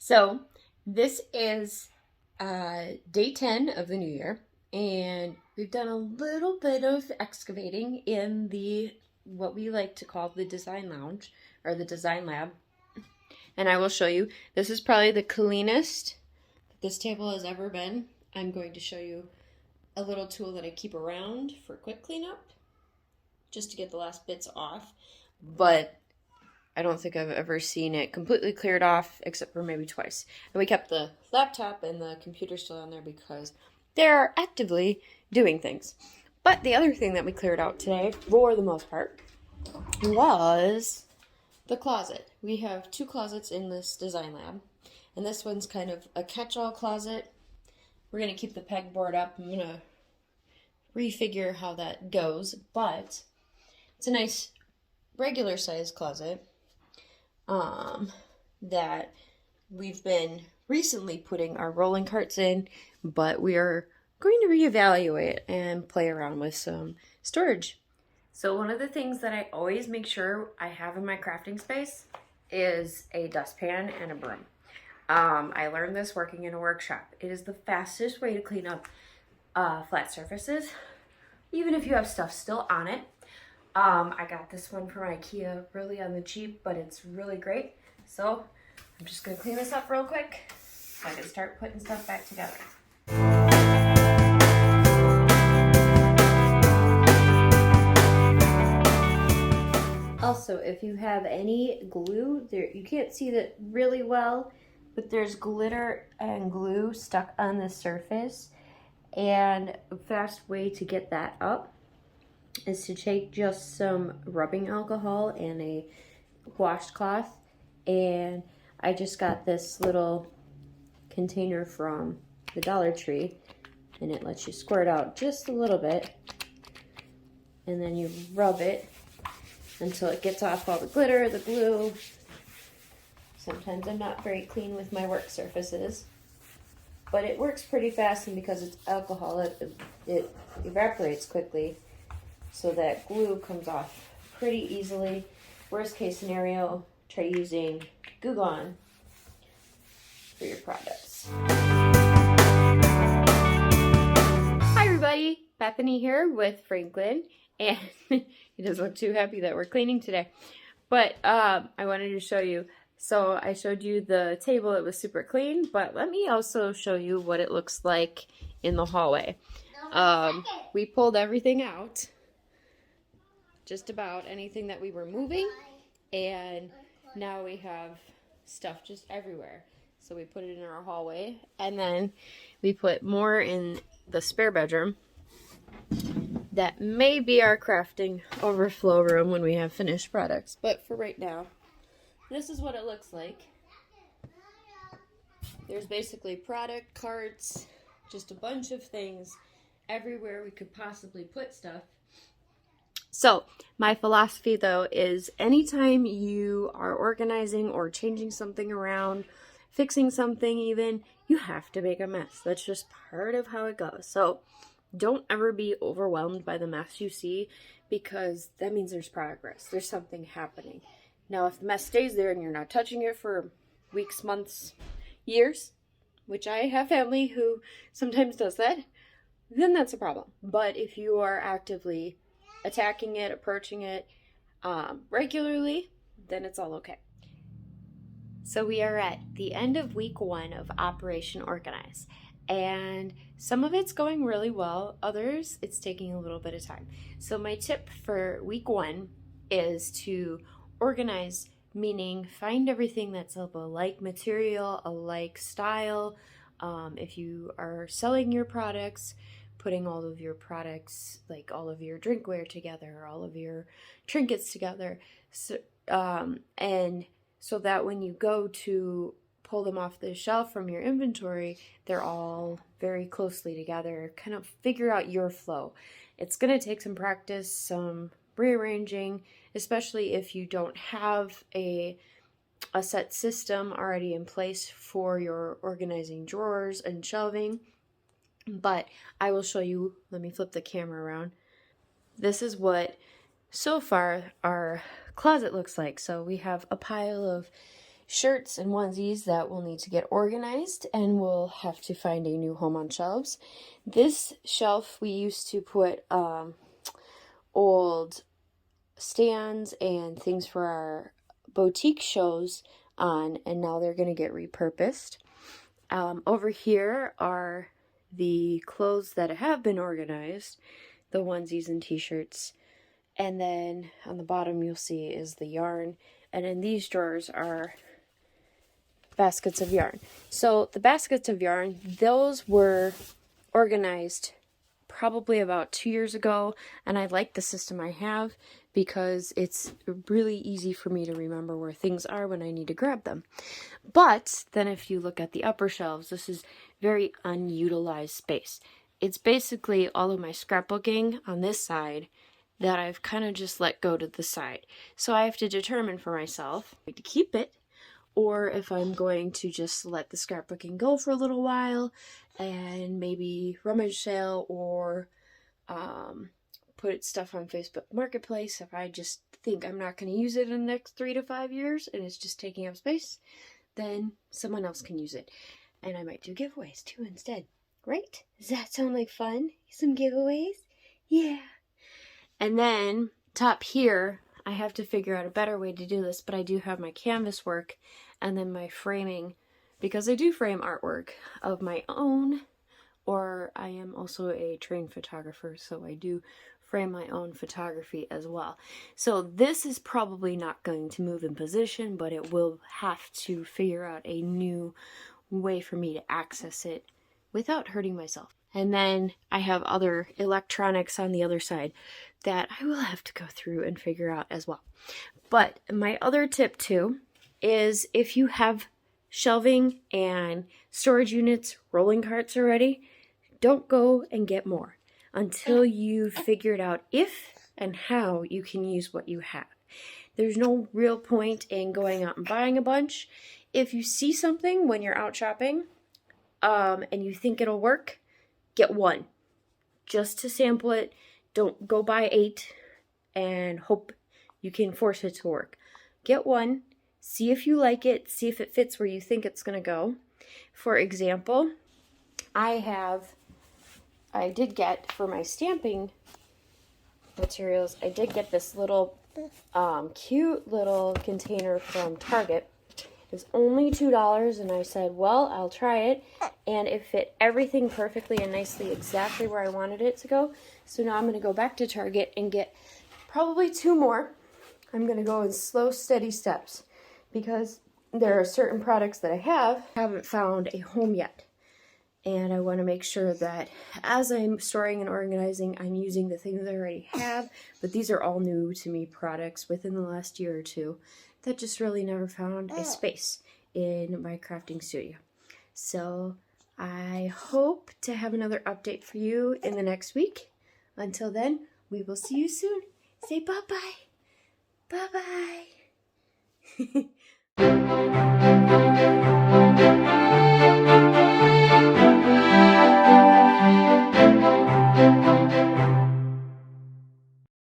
So this is day 10 of the new year, and we've done a little bit of excavating in the what we like to call the design lounge or the design lab. And I will show you. This is probably the cleanest this table has ever been. I'm going to show you a little tool that I keep around for quick cleanup just to get the last bits off. But I don't think I've ever seen it completely cleared off except for maybe twice. And we kept the laptop and the computer still on there because they're actively doing things. But the other thing that we cleared out today, for the most part, was the closet. We have two closets in this design lab. And this one's kind of a catch-all closet. We're going to keep the pegboard up. I'm going to refigure how that goes. But it's a nice regular size closet that we've been recently putting our rolling carts in, but we are going to reevaluate and play around with some storage. So one of the things that I always make sure I have in my crafting space is a dustpan and a broom. I learned this working in a workshop. It is the fastest way to clean up flat surfaces, even if you have stuff still on it. I got this one from IKEA really on the cheap, but it's really great. So I'm just going to clean this up real quick so I can start putting stuff back together. Also, if you have any glue, there you can't see that really well, but there's glitter and glue stuck on the surface. And a fast way to get that up is to take just some rubbing alcohol and a washcloth. And I just got this little container from the Dollar Tree, and it lets you squirt out just a little bit, and then you rub it until it gets off all the glitter, the glue. Sometimes I'm not very clean with my work surfaces, but it works pretty fast, and because it's alcohol, it evaporates quickly, so that glue comes off pretty easily. Worst case scenario, try using Glue Gun for your products. Hi everybody, Bethany here with Franklin, and he doesn't look too happy that we're cleaning today. But I wanted to show you. So I showed you the table, it was super clean, but let me also show you what it looks like in the hallway. We pulled everything out, just about anything that we were moving, and now we have stuff just everywhere. So we put it in our hallway, and then we put more in the spare bedroom. That may be our crafting overflow room when we have finished products, but for right now, this is what it looks like. There's basically product carts, just a bunch of things everywhere we could possibly put stuff. So my philosophy though is anytime you are organizing or changing something around, fixing something even, you have to make a mess. That's just part of how it goes. So don't ever be overwhelmed by the mess you see, because that means there's progress. There's something happening. Now, if the mess stays there and you're not touching it for weeks, months, years, which I have family who sometimes does that, then that's a problem. But if you are actively attacking it, approaching it regularly, then it's all okay. So we are at the end of week 1 of Operation Organize. And some of it's going really well. Others, it's taking a little bit of time. So my tip for week 1 is to organize, meaning find everything that's of a like material, a like style. If you are selling your products, putting all of your products, like all of your drinkware together, all of your trinkets together. So, and so that when you go to pull them off the shelf from your inventory, they're all very closely together. Kind of figure out your flow. It's going to take some practice, some rearranging, especially if you don't have a set system already in place for your organizing drawers and shelving. But I will show you, let me flip the camera around. This is what so far our closet looks like. So we have a pile of shirts and onesies that will need to get organized and we'll have to find a new home on shelves. This shelf we used to put old stands and things for our boutique shows on, and now they're going to get repurposed. Over here are the clothes that have been organized, the onesies and t-shirts, and then on the bottom you'll see is the yarn, and in these drawers are baskets of yarn. So the baskets of yarn, those were organized probably about 2 years ago, and I like the system I have because it's really easy for me to remember where things are when I need to grab them. But then if you look at the upper shelves, this is very unutilized space. It's basically all of my scrapbooking on this side that I've kind of just let go to the side. So I have to determine for myself to keep it, or if I'm going to just let the scrapbooking go for a little while and maybe rummage sale or put stuff on Facebook Marketplace if I just think I'm not going to use it in the next 3 to 5 years and it's just taking up space, then someone else can use it. And I might do giveaways too instead. Right? Does that sound like fun? Some giveaways? Yeah. And then top here, I have to figure out a better way to do this, but I do have my canvas work and then my framing, because I do frame artwork of my own, or I am also a trained photographer, so I do frame my own photography as well. So this is probably not going to move in position, but it will have to figure out a new way for me to access it without hurting myself. And then I have other electronics on the other side that I will have to go through and figure out as well. But my other tip too is if you have shelving and storage units, rolling carts already, don't go and get more until you've figured out if and how you can use what you have. There's no real point in going out and buying a bunch. If you see something when you're out shopping and you think it'll work, get one just to sample it. Don't go buy 8 and hope you can force it to work. Get one, see if you like it, see if it fits where you think it's going to go. For example, I did get for my stamping materials, I did get this little cute little container from Target. It was only $2, and I said, well, I'll try it, and it fit everything perfectly and nicely exactly where I wanted it to go. So now I'm going to go back to Target and get probably 2 more. I'm going to go in slow, steady steps because there are certain products that I haven't found a home yet. And I want to make sure that as I'm storing and organizing, I'm using the things I already have. But these are all new to me products within the last year or two that just really never found a space in my crafting studio. So I hope to have another update for you in the next week. Until then, we will see you soon. Say bye-bye. Bye-bye.